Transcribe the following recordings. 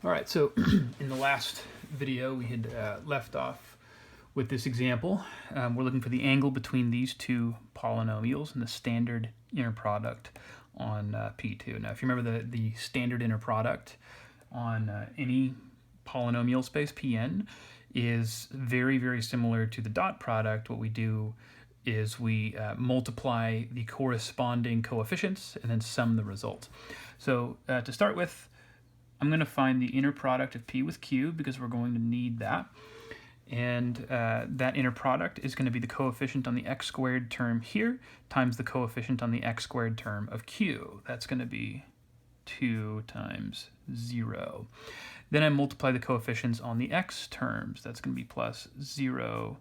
All right, so in the last video we had left off with this example. We're looking for the angle between these two polynomials and the standard inner product on P2. Now, if you remember, the standard inner product on any polynomial space Pn is very, very similar to the dot product. What we do is we multiply the corresponding coefficients and then sum the result. So to start with, I'm going to find the inner product of P with Q because we're going to need that. And that inner product is going to be the coefficient on the x squared term here times the coefficient on the x squared term of Q. That's going to be 2 times 0. Then I multiply the coefficients on the x terms. That's going to be plus 0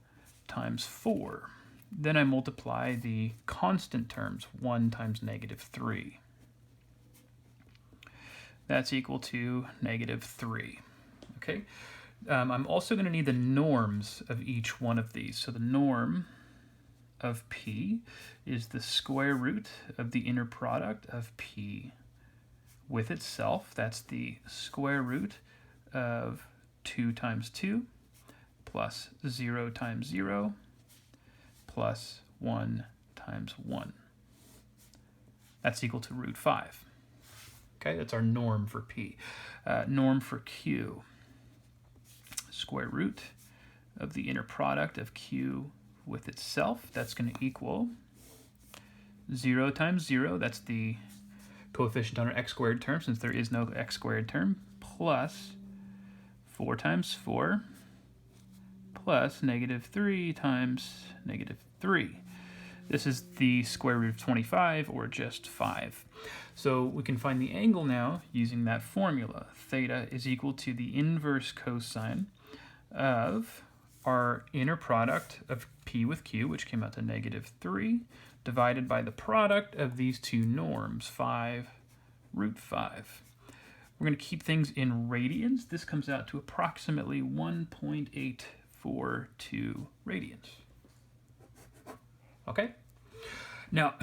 times 4. Then I multiply the constant terms, 1 times negative 3. That's equal to negative 3. Okay. I'm also going to need the norms of each one of these. So the norm of P is the square root of the inner product of P with itself. That's the square root of 2 times 2 plus 0 times 0 plus 1 times 1. That's equal to root 5. Okay, that's our norm for P. Norm for Q, square root of the inner product of Q with itself. That's going to equal 0 times 0. That's the coefficient on our x squared term, since there is no x squared term, plus 4 times 4 plus negative 3 times negative 3. This is the square root of 25, or just 5. So we can find the angle now using that formula. Theta is equal to the inverse cosine of our inner product of P with Q, which came out to negative 3, divided by the product of these two norms, 5 root 5. We're going to keep things in radians. This comes out to approximately 1.842 radians. Okay, now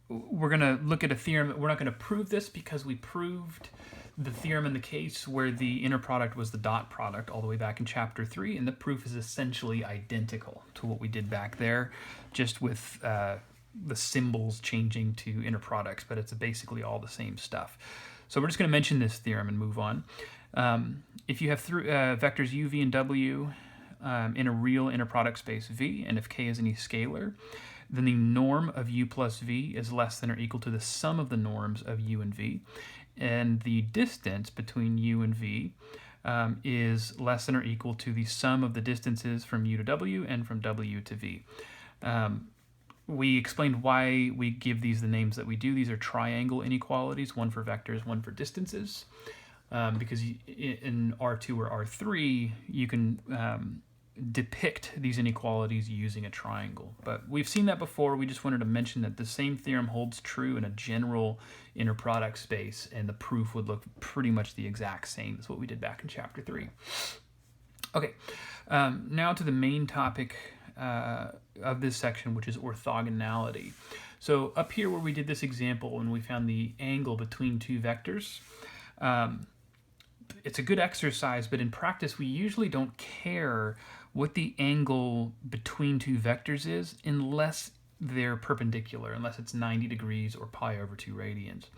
we're going to look at a theorem. We're not going to prove this because we proved the theorem in the case where the inner product was the dot product all the way back in chapter 3, and the proof is essentially identical to what we did back there, just with the symbols changing to inner products, but it's basically all the same stuff. So we're just going to mention this theorem and move on. If you have vectors u, v, and w in a real inner product space V, and if k is any scalar, then the norm of u plus v is less than or equal to the sum of the norms of u and v, and the distance between u and v is less than or equal to the sum of the distances from u to w and from w to v. We explained why we give these the names that we do. These are triangle inequalities, one for vectors, one for distances, because in R2 or R3, you can depict these inequalities using a triangle. But we've seen that before. We just wanted to mention that the same theorem holds true in a general inner product space, and the proof would look pretty much the exact same as what we did back in chapter 3. Okay, now to the main topic of this section, which is orthogonality. So up here where we did this example and we found the angle between two vectors, it's a good exercise, but in practice we usually don't care what the angle between two vectors is unless they're perpendicular, unless it's 90 degrees or pi over 2 radians.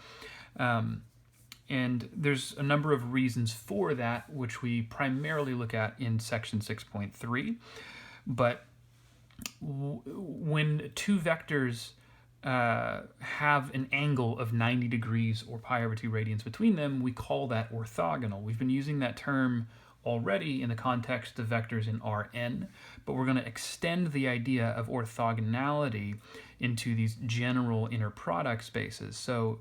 And there's a number of reasons for that, which we primarily look at in section 6.3. But when two vectors have an angle of 90 degrees or pi over 2 radians between them, we call that orthogonal. We've been using that term already in the context of vectors in Rn, but we're going to extend the idea of orthogonality into these general inner product spaces. So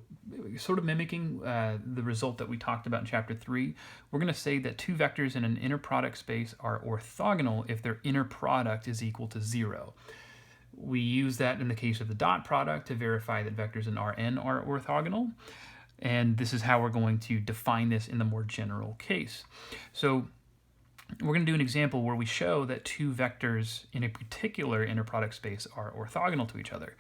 sort of mimicking the result that we talked about in chapter 3, we're going to say that two vectors in an inner product space are orthogonal if their inner product is equal to 0. We use that in the case of the dot product to verify that vectors in Rn are orthogonal. And this is how we're going to define this in the more general case. So we're going to do an example where we show that two vectors in a particular inner product space are orthogonal to each other.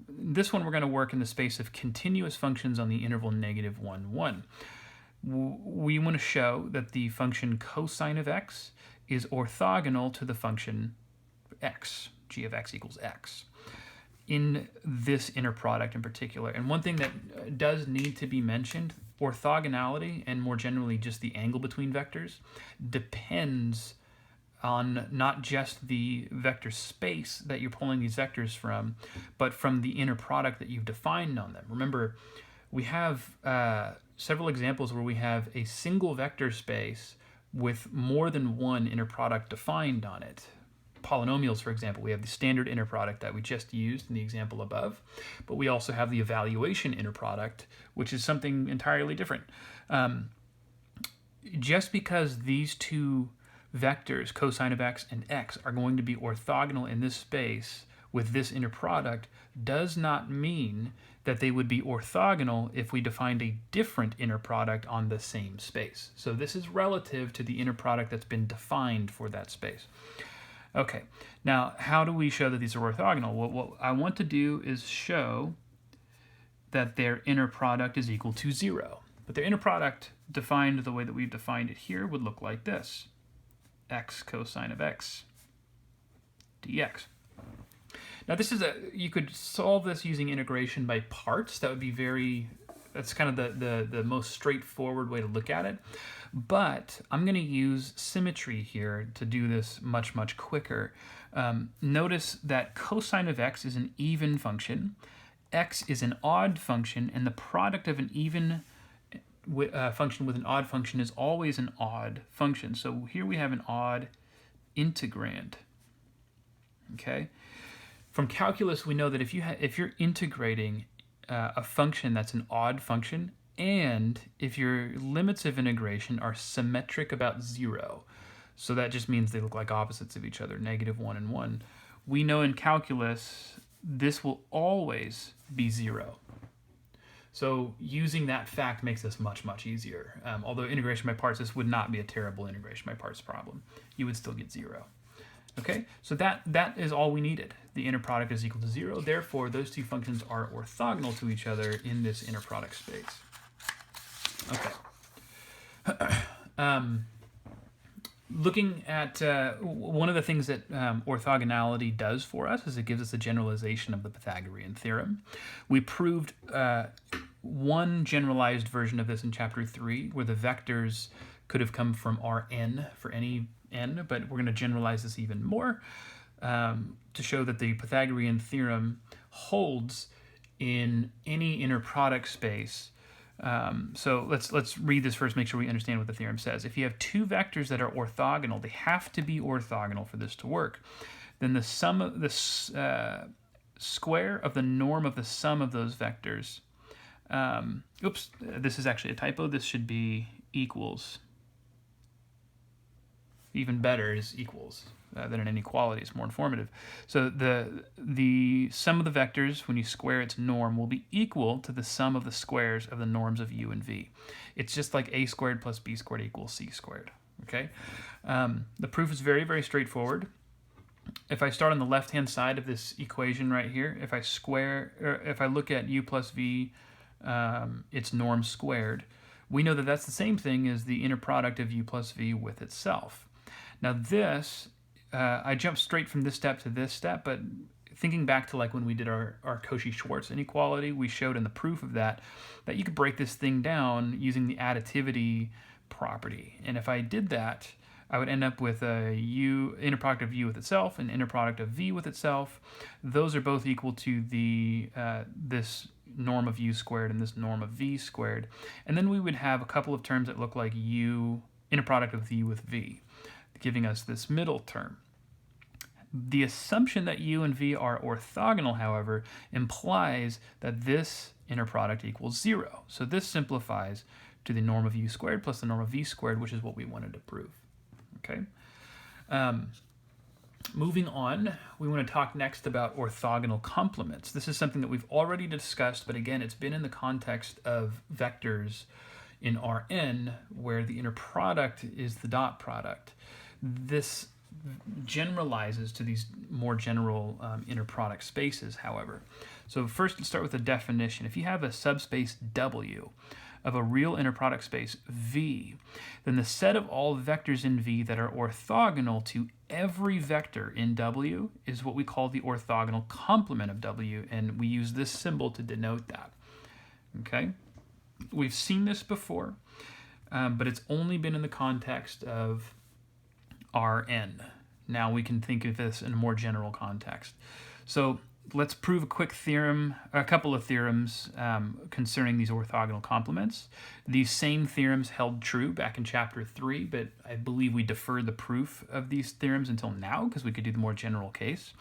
This one we're going to work in the space of continuous functions on the interval -1, 1. we want to show that the function cosine of x is orthogonal to the function x, g of x equals x, in this inner product in particular. And one thing that does need to be mentioned, orthogonality, and more generally just the angle between vectors, depends on not just the vector space that you're pulling these vectors from, but from the inner product that you've defined on them. Remember, we have several examples where we have a single vector space with more than one inner product defined on it. Polynomials, for example, we have the standard inner product that we just used in the example above, but we also have the evaluation inner product, which is something entirely different. Just because these two vectors, cosine of x and x, are going to be orthogonal in this space with this inner product does not mean that they would be orthogonal if we defined a different inner product on the same space. So this is relative to the inner product that's been defined for that space. Okay, now how do we show that these are orthogonal? Well, what I want to do is show that their inner product is equal to 0. But their inner product, defined the way that we've defined it here, would look like this: x cosine of x dx. Now this is you could solve this using integration by parts. That would be that's kind of the most straightforward way to look at it. But I'm going to use symmetry here to do this much, much quicker. Notice that cosine of x is an even function, x is an odd function, and the product of an even function with an odd function is always an odd function. So here we have an odd integrand. Okay. From calculus, we know that if you're integrating a function that's an odd function, and if your limits of integration are symmetric about 0, so that just means they look like opposites of each other, -1 and 1, we know in calculus this will always be 0. So using that fact makes this much, much easier. Although integration by parts, this would not be a terrible integration by parts problem. You would still get 0. Okay, so that is all we needed. The inner product is equal to 0. Therefore, those two functions are orthogonal to each other in this inner product space. Okay. Looking at one of the things that orthogonality does for us is it gives us a generalization of the Pythagorean theorem. We proved one generalized version of this in chapter 3, where the vectors could have come from Rn for any n, but we're going to generalize this even more to show that the Pythagorean theorem holds in any inner product space. So let's read this first, make sure we understand what the theorem says. If you have two vectors that are orthogonal, they have to be orthogonal for this to work. Then the sum of the square of the norm of the sum of those vectors. Oops, this is actually a typo. This should be equals. Even better is equals than an inequality. It's more informative. So the sum of the vectors, when you square its norm, will be equal to the sum of the squares of the norms of u and v. It's just like a squared plus b squared equals c squared. Okay. The proof is very, very straightforward. If I start on the left-hand side of this equation right here, if I look at u plus v, its norm squared, we know that that's the same thing as the inner product of u plus v with itself. Now this, I jumped straight from this step to this step, but thinking back to like when we did our Cauchy-Schwarz inequality, we showed in the proof of that you could break this thing down using the additivity property. And if I did that, I would end up with a inner product of u with itself and inner product of v with itself. Those are both equal to the this norm of u squared and this norm of v squared. And then we would have a couple of terms that look like inner product of u with v, giving us this middle term. The assumption that u and v are orthogonal, however, implies that this inner product equals 0. So this simplifies to the norm of u squared plus the norm of v squared, which is what we wanted to prove. Okay. Moving on, we want to talk next about orthogonal complements. This is something that we've already discussed, but again, it's been in the context of vectors in Rn, where the inner product is the dot product. This generalizes to these more general inner product spaces, however. So first, let's start with the definition. If you have a subspace W, of a real inner product space V, then the set of all vectors in V that are orthogonal to every vector in W is what we call the orthogonal complement of W, and we use this symbol to denote that. Okay? We've seen this before, but it's only been in the context of Rn. Now we can think of this in a more general context. So let's prove a quick theorem, a couple of theorems concerning these orthogonal complements. These same theorems held true back in chapter 3, but I believe we deferred the proof of these theorems until now because we could do the more general case.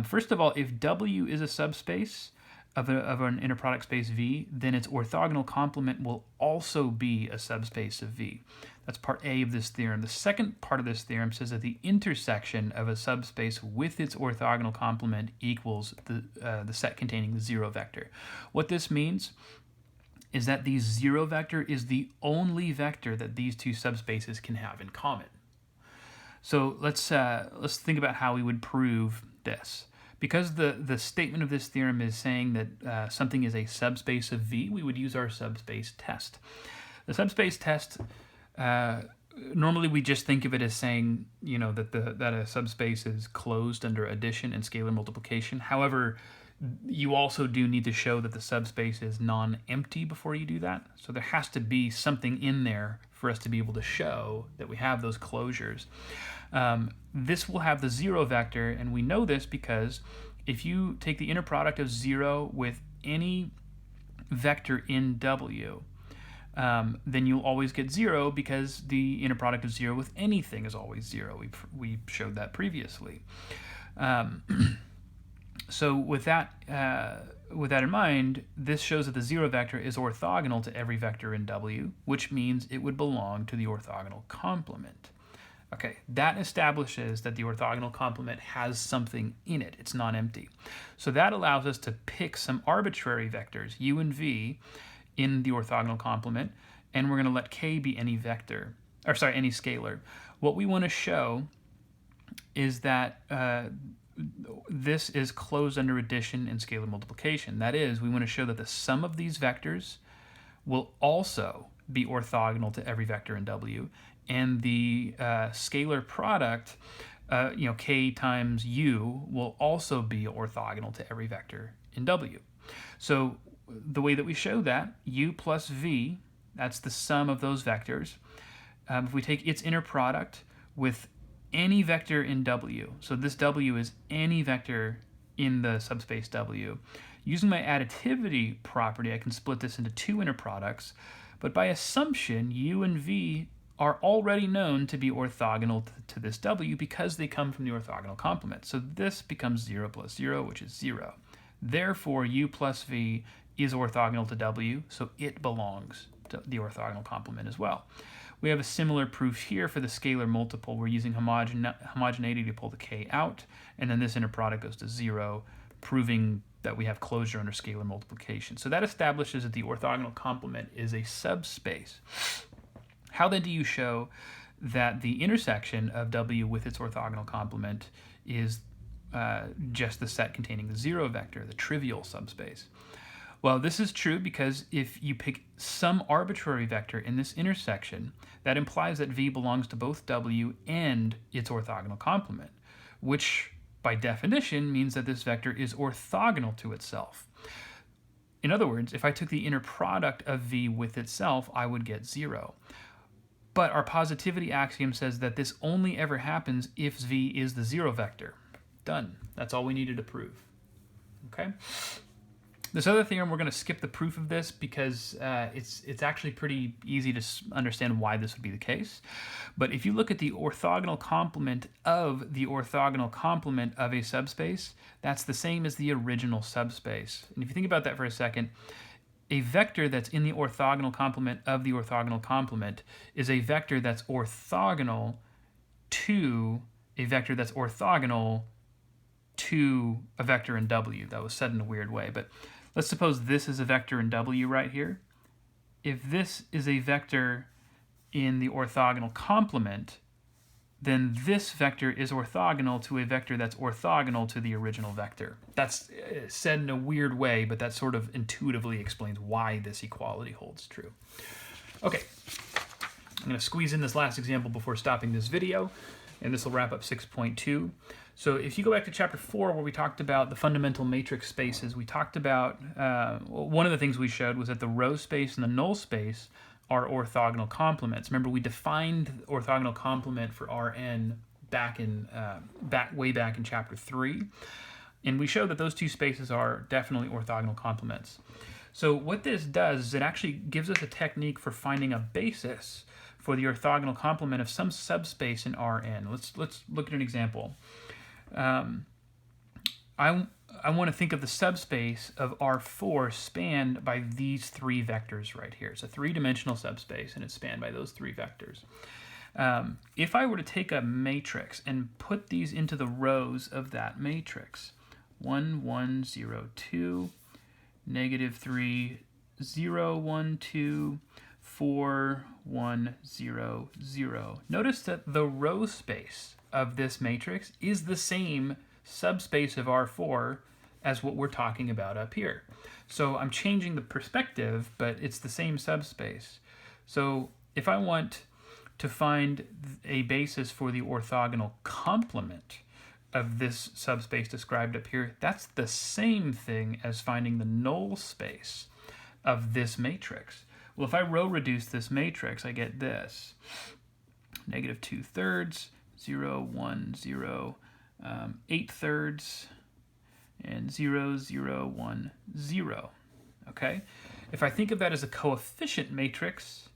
First of all, if W is a subspace of an inner product space V, then its orthogonal complement will also be a subspace of V. That's part A of this theorem. The second part of this theorem says that the intersection of a subspace with its orthogonal complement equals the set containing the zero vector. What this means is that the zero vector is the only vector that these two subspaces can have in common. So let's think about how we would prove this. Because the statement of this theorem is saying that something is a subspace of V, we would use our subspace test. The subspace test, normally we just think of it as saying, you know, that a subspace is closed under addition and scalar multiplication. However, you also do need to show that the subspace is non-empty before you do that. So there has to be something in there for us to be able to show that we have those closures. This will have the zero vector, and we know this because if you take the inner product of 0 with any vector in W, then you'll always get 0 because the inner product of 0 with anything is always 0. We showed that previously. So with that in mind, this shows that the zero vector is orthogonal to every vector in W, which means it would belong to the orthogonal complement. Okay, that establishes that the orthogonal complement has something in it. It's non-empty. So that allows us to pick some arbitrary vectors, u and v, in the orthogonal complement, and we're going to let k be any vector, or sorry, any scalar. What we want to show is that this is closed under addition and scalar multiplication. That is, we want to show that the sum of these vectors will also be orthogonal to every vector in W, and the scalar product, k times u, will also be orthogonal to every vector in W. So the way that we show that, u plus v, that's the sum of those vectors. If we take its inner product with any vector in W, so this W is any vector in the subspace W, using my additivity property, I can split this into two inner products, but by assumption, u and v are already known to be orthogonal to this W because they come from the orthogonal complement. So this becomes 0 plus 0, which is 0. Therefore, u plus v is orthogonal to W, so it belongs to the orthogonal complement as well. We have a similar proof here for the scalar multiple. We're using homogeneity to pull the k out, and then this inner product goes to 0, proving that we have closure under scalar multiplication. So that establishes that the orthogonal complement is a subspace. How then do you show that the intersection of W with its orthogonal complement is just the set containing the zero vector, the trivial subspace? Well, this is true because if you pick some arbitrary vector in this intersection, that implies that V belongs to both W and its orthogonal complement, which by definition means that this vector is orthogonal to itself. In other words, if I took the inner product of V with itself, I would get 0. But our positivity axiom says that this only ever happens if V is the zero vector. Done. That's all we needed to prove. Okay? This other theorem, we're going to skip the proof of this because it's actually pretty easy to understand why this would be the case. But if you look at the orthogonal complement of a subspace, that's the same as the original subspace. And if you think about that for a second, a vector that's in the orthogonal complement of the orthogonal complement is a vector that's orthogonal to a vector that's orthogonal to a vector in W. That was said in a weird way, but let's suppose this is a vector in W right here. If this is a vector in the orthogonal complement, then this vector is orthogonal to a vector that's orthogonal to the original vector. That's said in a weird way, but that sort of intuitively explains why this equality holds true. Okay, I'm going to squeeze in this last example before stopping this video, and this will wrap up 6.2. So if you go back to chapter 4, where we talked about the fundamental matrix spaces, we talked about, one of the things we showed was that the row space and the null space are orthogonal complements. Remember, we defined orthogonal complement for Rn way back in chapter 3, and we showed that those two spaces are definitely orthogonal complements. So what this does is it actually gives us a technique for finding a basis for the orthogonal complement of some subspace in Rn. Let's look at an example. I want to think of the subspace of R4 spanned by these three vectors right here. It's a three-dimensional subspace, and it's spanned by those three vectors. If I were to take a matrix and put these into the rows of that matrix, 1, 1, 0, 2, negative 3, 0, 1, 2, 4, 1, 0, 0. Notice that the row space of this matrix is the same subspace of R4 as what we're talking about up here. So I'm changing the perspective, but it's the same subspace. So if I want to find a basis for the orthogonal complement of this subspace described up here, that's the same thing as finding the null space of this matrix. Well, if I row reduce this matrix, I get this. Negative 2/3, 0, 1, 0, 8/3, and 0, 0, 1, 0. Okay? If I think of that as a coefficient matrix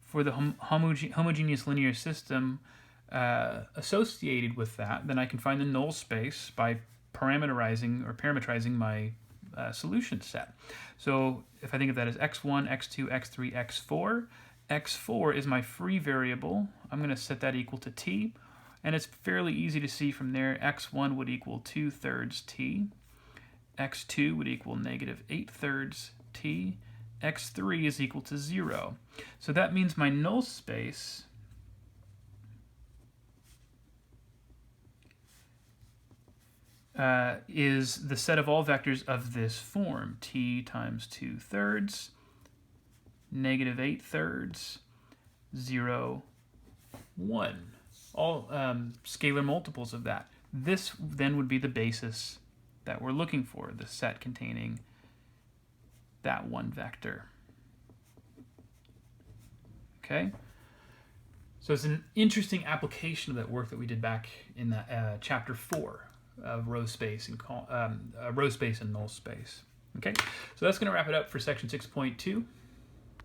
for the homogeneous linear system associated with that, then I can find the null space by parametrizing my solution set. So if I think of that as x1, x2, x3, x4, x4 is my free variable. I'm going to set that equal to t. And it's fairly easy to see from there, x1 would equal 2/3 t, x2 would equal negative 8/3 t, x3 is equal to 0. So that means my null space is the set of all vectors of this form, t times 2/3, negative 8/3, 0, 1. All scalar multiples of that. This then would be the basis that we're looking for, the set containing that one vector. Okay? So it's an interesting application of that work that we did back in that, chapter 4 of row space and null space. Okay? So that's going to wrap it up for section 6.2.